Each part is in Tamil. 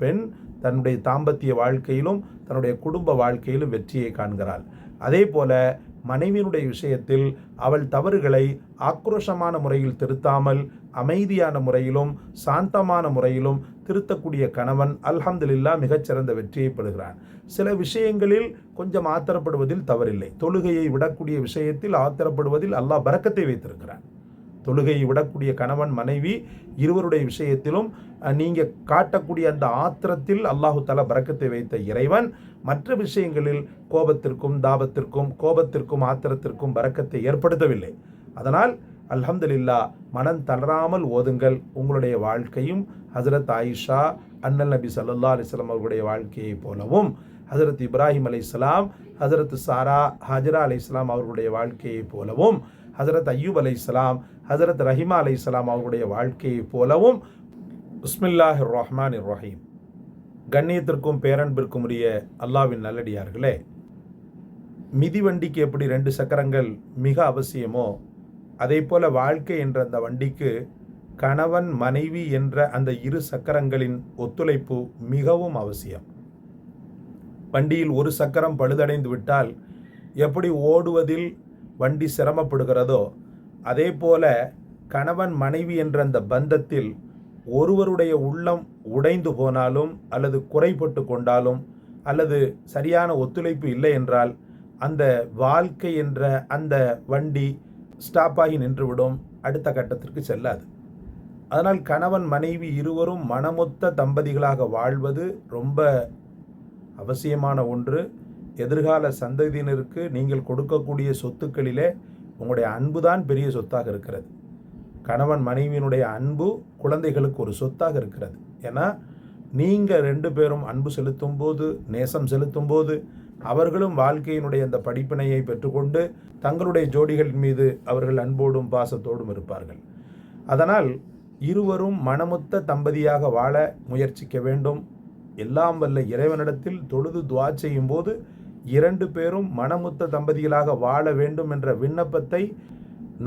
பெண் தன்னுடைய தாம்பத்திய வாழ்க்கையிலும் தன்னுடைய குடும்ப வாழ்க்கையிலும் வெற்றியை காண்கிறாள். அதே போல மனைவியினுடைய விஷயத்தில் அவள் தவறுகளை ஆக்ரோஷமான முறையில் திருத்தாமல் அமைதியான முறையிலும் சாந்தமான முறையிலும் திருத்தக்கூடிய கணவன் அல்ஹம்துலில்லாஹ் மிகச்சிறந்த வெற்றியை பெறுகிறான். சில விஷயங்களில் கொஞ்சம் ஆத்திரப்படுவதில் தவறில்லை. தொழுகையை விடக்கூடிய விஷயத்தில் ஆத்திரப்படுவதில் அல்லாஹ் பரக்கத்தை வைத்திருக்கிறான். தொழுகையை விடக்கூடிய கணவன் மனைவி இருவருடைய விஷயத்திலும் நீங்கள் காட்டக்கூடிய அந்த ஆத்திரத்தில் அல்லாஹு தஆலா பரக்கத்தை வைத்த இறைவன் மற்ற விஷயங்களில் கோபத்திற்கும் ஆத்திரத்திற்கும் பரக்கத்தை ஏற்படுத்தவில்லை. அதனால் அல்ஹம்துலில்லாஹ் மனம் தளராமல் ஓதுங்கள். உங்களுடைய வாழ்க்கையும் ஹஜ்ரத் ஆயிஷா அண்ணல் நபி ஸல்லல்லாஹு அலைஹி வஸல்லம் அவர்களுடைய வாழ்க்கையை போலவும், ஹஜ்ரத் இப்ராஹிம் அலைஹிஸ்ஸலாம், ஹஜ்ரத் சாரா ஹாஜரா அலைஹிஸ்ஸலாம் அவர்களுடைய வாழ்க்கையை போலவும், ஹஜ்ரத் அய்யூப் அலைஹிஸ்ஸலாம், ஹஜ்ரத் ரஹீமா அலைஹிஸ்ஸலாம் அவர்களுடைய வாழ்க்கையை போலவும். பிஸ்மில்லாஹிர் ரஹ்மானிர் ரஹீம். கண்ணியத்திற்கும் பேரன்பிற்கும் உரிய அல்லாஹ்வின் நல்லடியார்களே, மிதிவண்டிக்கு எப்படி 2 சக்கரங்கள் மிக அவசியமோ அதே போல வாழ்க்கை என்ற அந்த வண்டிக்கு கணவன் மனைவி என்ற அந்த 2 சக்கரங்களின் ஒத்துழைப்பு மிகவும் அவசியம். வண்டியில் ஒரு சக்கரம் பழுதடைந்து விட்டால் எப்படி ஓடுவதில் வண்டி சிரமப்படுகிறதோ அதே போல கணவன் மனைவி என்ற அந்த பந்தத்தில் ஒருவருடைய உள்ளம் உடைந்து போனாலும் அல்லது குறைபட்டு கொண்டாலும் அல்லது சரியான ஒத்துழைப்பு இல்லை என்றால் அந்த வாழ்க்கை என்ற அந்த வண்டி ஸ்டாப்பாகி நின்றுவிடும், அடுத்த கட்டத்திற்கு செல்லாது. அதனால் கணவன் மனைவி இருவரும் மனமொத்த தம்பதிகளாக வாழ்வது ரொம்ப அவசியமான ஒன்று. எதிர்கால சந்ததியினருக்கு நீங்கள் கொடுக்கக்கூடிய சொத்துக்களிலே உங்களுடைய அன்பு தான் பெரிய சொத்தாக இருக்கிறது. கணவன் மனைவியினுடைய அன்பு குழந்தைகளுக்கு ஒரு சொத்தாக இருக்கிறது. ஏன்னா நீங்கள் 2 பேரும் அன்பு செலுத்தும் போது, நேசம் செலுத்தும் போது அவர்களும் வாழ்க்கையினுடைய அந்த படிப்பினையை பெற்றுக்கொண்டு தங்களுடைய ஜோடிகளின் மீது அவர்கள் அன்போடும் பாசத்தோடும் இருப்பார்கள். அதனால் இருவரும் மனமொத்த தம்பதியாக வாழ முயற்சிக்க வேண்டும். எல்லாம் வல்ல இறைவனிடத்தில் தொழுது துஆ செய்யும் போது 2 பேரும் மனமொத்த தம்பதிகளாக வாழ வேண்டும் என்ற விண்ணப்பத்தை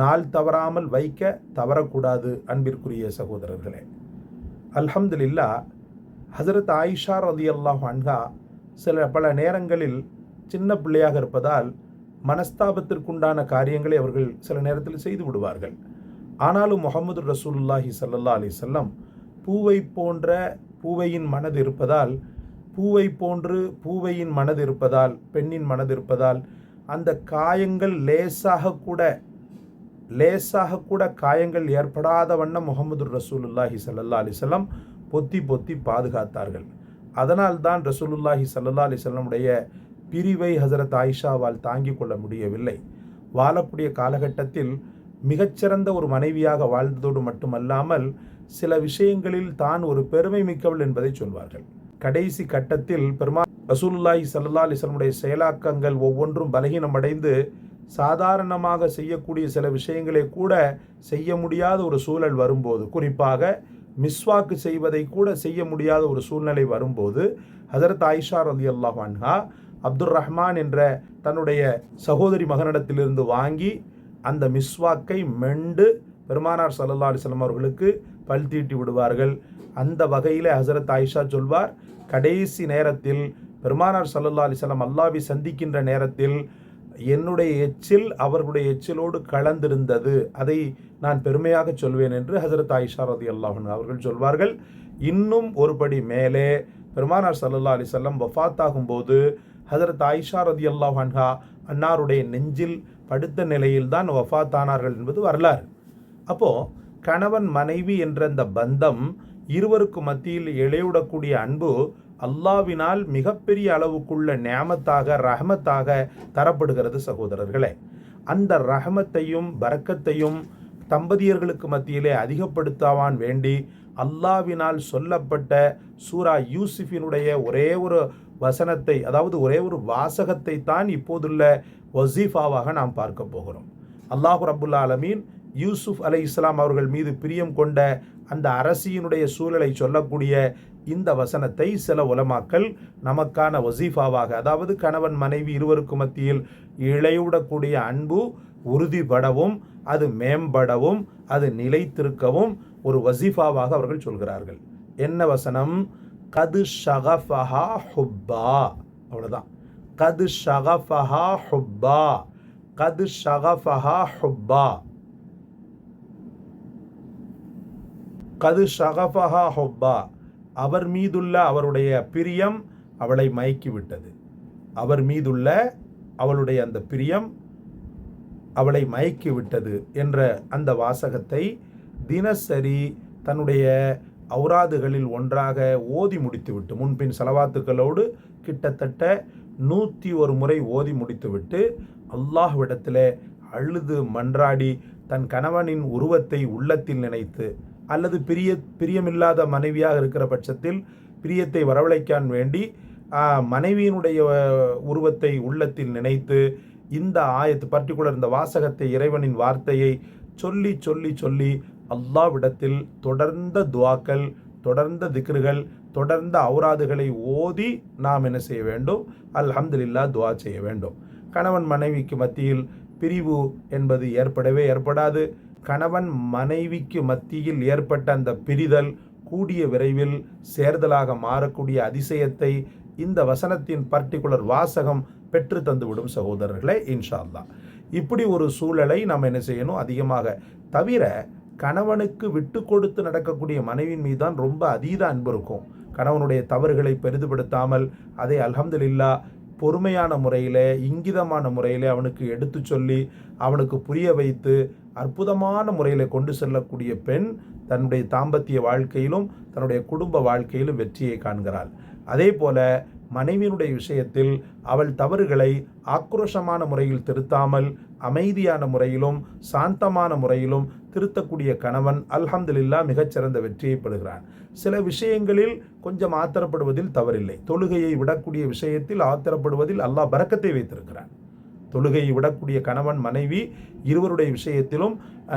நாள் தவறாமல் வைக்க தவறக்கூடாது. அன்பிற்குரிய சகோதரர்களே, அல்ஹம்துலில்லாஹ் ஹஜ்ரத் ஆயிஷா ரலியல்லாஹு அன்ஹா பல நேரங்களில் சின்ன பிள்ளையாக இருப்பதால் மனஸ்தாபத்திற்குண்டான காரியங்களை அவர்கள் சில நேரத்தில் செய்து விடுவார்கள். ஆனாலும் முஹம்மது ரசூலுல்லாஹி ஸல்லல்லாஹு அலைஹி வஸல்லம் பூவையின் மனது இருப்பதால் பூவையின் மனது இருப்பதால் பெண்ணின் மனது இருப்பதால் அந்த காயங்கள் லேசாக கூட காயங்கள் ஏற்படாத வண்ணம் முஹம்மது ரசூலுல்லாஹி ஸல்லல்லாஹு அலைஹி வஸல்லம் பொத்தி பாதுகாத்தார்கள். அதனால் தான் ரசூலுல்லாஹி ஸல்லல்லாஹு அலைஹி வஸல்லமுடைய பிரிவை ஹஜரத் ஆயிஷாவால் தாங்கிக் கொள்ள முடியவில்லை. வாழக்கூடிய காலகட்டத்தில் மிகச்சிறந்த ஒரு மனைவியாக வாழ்ந்ததோடு மட்டுமல்லாமல் சில விஷயங்களில் தான் ஒரு பெருமை மிக்கவள் என்பதை சொல்வார்கள். கடைசி கட்டத்தில் ரசூலுல்லாஹி ஸல்லல்லாஹு அலைஹி வஸல்லமுடைய செயலாக்கங்கள் ஒவ்வொன்றும் பலகீனமடைந்து சாதாரணமாக செய்யக்கூடிய சில விஷயங்களை கூட செய்ய முடியாத ஒரு சூழல் வரும்போது, குறிப்பாக மிஸ்வாக்கு செய்வதை கூட செய்ய முடியாத ஒரு சூழ்நிலை வரும்போது ஹஜரத் ஆயிஷா ரலியல்லாஹு அன்ஹா அப்துர் ரஹ்மான் என்ற தன்னுடைய சகோதரி மகனிடத்திலிருந்து வாங்கி அந்த மிஸ்வாக்கை மெண்டு பெருமானார் ஸல்லல்லாஹு அலைஹி வஸல்லம் அவர்களுக்கு பல் தீட்டி விடுவார்கள். அந்த வகையில் ஹஜரத் ஆயிஷா சொல்வார், கடைசி நேரத்தில் பெருமானார் ஸல்லல்லாஹு அலைஹி வஸல்லம் அல்லாஹ்வை சந்திக்கின்ற நேரத்தில் என்னுடைய எச்சில் அவர்களுடைய எச்சிலோடு கலந்திருந்தது, அதை நான் பெருமையாக சொல்வேன் என்று ஹஜரத் ஆயிஷா ரலியல்லாஹு அன்ஹா அவர்கள் சொல்வார்கள். இன்னும் ஒருபடி மேலே பெருமானார் ஸல்லல்லாஹு அலைஹி வஸல்லம் வஃபாத்தாகும் போது ஹஜரத் ஆயிஷா ரலியல்லாஹு அன்ஹா அன்னாருடைய நெஞ்சில் படுத்த நிலையில் தான் வஃபாத்தானார்கள் என்பது வரலாறு. அப்போது கணவன் மனைவி என்ற அந்த பந்தம் இருவருக்கு மத்தியில் இழையுடக்கூடிய அன்பு அல்லாஹ்வினால் மிகப்பெரிய அளவுக்குள்ள நியாமத்தாக ரஹமத்தாக தரப்படுகிறது சகோதரர்களே. அந்த ரஹமத்தையும் பரக்கத்தையும் தம்பதியர்களுக்கு மத்தியிலே அதிகப்படுத்தவான் வேண்டி அல்லாஹ்வினால் சொல்லப்பட்ட சூரா யூசுஃபினுடைய ஒரே ஒரு வசனத்தை, அதாவது ஒரே ஒரு வாசகத்தை தான் இப்போதுள்ள வசீஃபாவாக நாம் பார்க்க போகிறோம். அல்லாஹ் ரப்புல் ஆலமீன் யூசுப் அலைஹிஸ்ஸலாம் அவர்கள் மீது பிரியம் கொண்ட அந்த அரசியினுடைய சூழலை சொல்லக்கூடிய இந்த வசனத்தை சில உலமாக்கள் நமக்கான வசீஃபாவாக, அதாவது கணவன் மனைவி இருவருக்கு மத்தியில் இழையுடக்கூடிய அன்பு உறுதிப்படவும் அது மேம்படவும் அது நிலைத்திருக்கவும் ஒரு வசீஃபாவாக அவர்கள் சொல்கிறார்கள். என்ன வசனம்? கது ஷகஃபஹா ஹுப்பா. அவ்வளோதான். கது ஷகஃபஹா ஹுப்பா. கது ஷகஃபஹா ஹுப்பா. கது ஷகஃபஹா ஹுப்பா. அவர் மீதுள்ள அவருடைய பிரியம் அவளை மயக்கிவிட்டது. அவர் மீதுள்ள அவளுடைய அந்த பிரியம் அவளை மயக்கிவிட்டது என்ற அந்த வாசகத்தை தினசரி தன்னுடைய ஔராதுகளில் ஒன்றாக ஓதி முடித்துவிட்டு, முன்பின் சலவாத்துக்களோடு கிட்டத்தட்ட 101 முறை ஓதி முடித்துவிட்டு, அல்லாஹ்விடத்தில் அழுது மன்றாடி தன் கணவனின் உருவத்தை உள்ளத்தில் நினைத்து, அல்லது பிரியமில்லாத மனைவியாக இருக்கிற பட்சத்தில் பிரியத்தை வரவழைக்கான் வேண்டி மனைவியினுடைய உருவத்தை உள்ளத்தில் நினைத்து இந்த ஆயத்து பர்டிகுலர் இந்த வாசகத்தை, இறைவனின் வார்த்தையை சொல்லி சொல்லி சொல்லி அல்லாஹ்விடத்தில் தொடர்ந்த துஆக்கள், தொடர்ந்த திக்ருகள், தொடர்ந்த ஔராதுகளை ஓதி நாம் என்ன செய்ய வேண்டும்? அல்ஹம்துலில்லாஹ் துஆ செய்ய வேண்டும். கணவன் மனைவிக்கு மத்தியில் பிரிவு என்பது ஏற்படவே ஏற்படாது. கணவன் மனைவிக்கு மத்தியில் ஏற்பட்ட அந்த பிரிதல் கூடிய விரைவில் சேர்தலாக மாறக்கூடிய அதிசயத்தை இந்த வசனத்தின் பர்டிகுலர் வாசகம் பெற்று தந்துவிடும் சகோதரர்களே, இன்ஷா அல்லாஹ். இப்படி ஒரு சூழலை நாம் என்ன செய்யணும்? அதிகமாக தவிர கணவனுக்கு விட்டு கொடுத்து நடக்கக்கூடிய மனைவியின் மீது தான் ரொம்ப அதீத அன்பு இருக்கும். கணவனுடைய தவறுகளை பெரிதுபடுத்தாமல் அதை அல்ஹம்துலில்லாஹ் பொறுமையான முறையில், இங்கிதமான முறையில் அவனுக்கு எடுத்து சொல்லி அவனுக்கு புரிய வைத்து அற்புதமான முறையில் கொண்டு செல்லக்கூடிய பெண் தன்னுடைய தாம்பத்திய வாழ்க்கையிலும் தன்னுடைய குடும்ப வாழ்க்கையிலும் வெற்றியை காண்கிறாள். அதே போல மனைவியினுடைய விஷயத்தில் அவள் தவறுகளை ஆக்ரோஷமான முறையில் திருத்தாமல் அமைதியான முறையிலும் சாந்தமான முறையிலும் திருத்தக்கூடிய கணவன் அல்ஹம்துலில்லாஹ் மிகச்சிறந்த வெற்றியை பெறுகிறான். சில விஷயங்களில் கொஞ்சம் ஆத்திரப்படுவதில் தவறில்லை. தொழுகையை விடக்கூடிய விஷயத்தில் ஆத்திரப்படுவதில் அல்லாஹ் பரக்கத்தை வைத்திருக்கிறான். தொழுகையை விடக்கூடிய கணவன் மனைவி இருவருடைய விஷயத்திலும்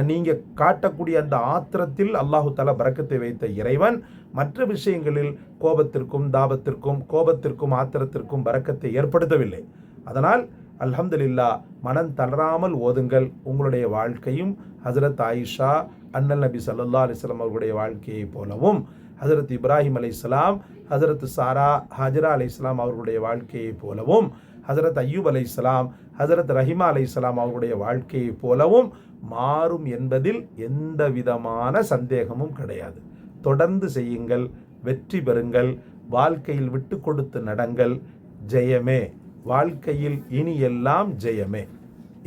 நீங்கள் காட்டக்கூடிய அந்த ஆத்திரத்தில் அல்லாஹு தஆலா பரக்கத்தை வைத்த இறைவன் மற்ற விஷயங்களில் கோபத்திற்கும் தாபத்திற்கும், கோபத்திற்கும் ஆத்திரத்திற்கும் பரக்கத்தை ஏற்படுத்தவில்லை. அதனால் அல்ஹம்துலில்லாஹ் மனம் தளராமல் ஓதுங்கள். உங்களுடைய வாழ்க்கையும் ஹஜ்ரத் ஆயிஷா அண்ணல் நபி ஸல்லல்லாஹு அலைஹி வஸல்லம் அவர்களுடைய வாழ்க்கையை போலவும், ஹஜ்ரத் இப்ராஹிம் அலைஹிஸ்ஸலாம், ஹஜ்ரத் சாரா ஹாஜரா அலைஹிஸ்ஸலாம் அவர்களுடைய வாழ்க்கையை போலவும், ஹஜ்ரத் அய்யூப் அலைஹிஸ்ஸலாம், ஹஜ்ரத் ரஹீமா அலைஹிஸ்ஸலாம் அவர்களுடைய வாழ்க்கையை போலவும் மாறும் என்பதில் எந்த விதமான சந்தேகமும் கிடையாது. தொடர்ந்து செய்யுங்கள், வெற்றி பெறுங்கள், வாழ்க்கையில் விட்டு கொடுத்து நடங்கள். ஜெயமே, வாழ்க்கையில் இனி எல்லாம் ஜெயமே.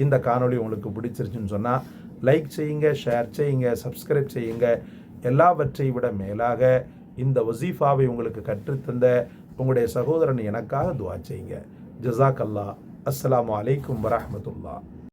இந்த காணொளி உங்களுக்கு பிடிச்சிருச்சுன்னு சொன்னால் லைக் செய்யுங்க, ஷேர் செய்யுங்க, சப்ஸ்கிரைப் செய்யுங்க. எல்லாவற்றை விட மேலாக இந்த வசீஃபாவை உங்களுக்கு கற்றுத்தந்த உங்களுடைய சகோதரன் எனக்காக துஆ செய்யுங்க. ஜஸாக் அல்லாஹ். அஸ்ஸலாமு அலைக்கும் வரஹ்மத்துல்லாஹ்.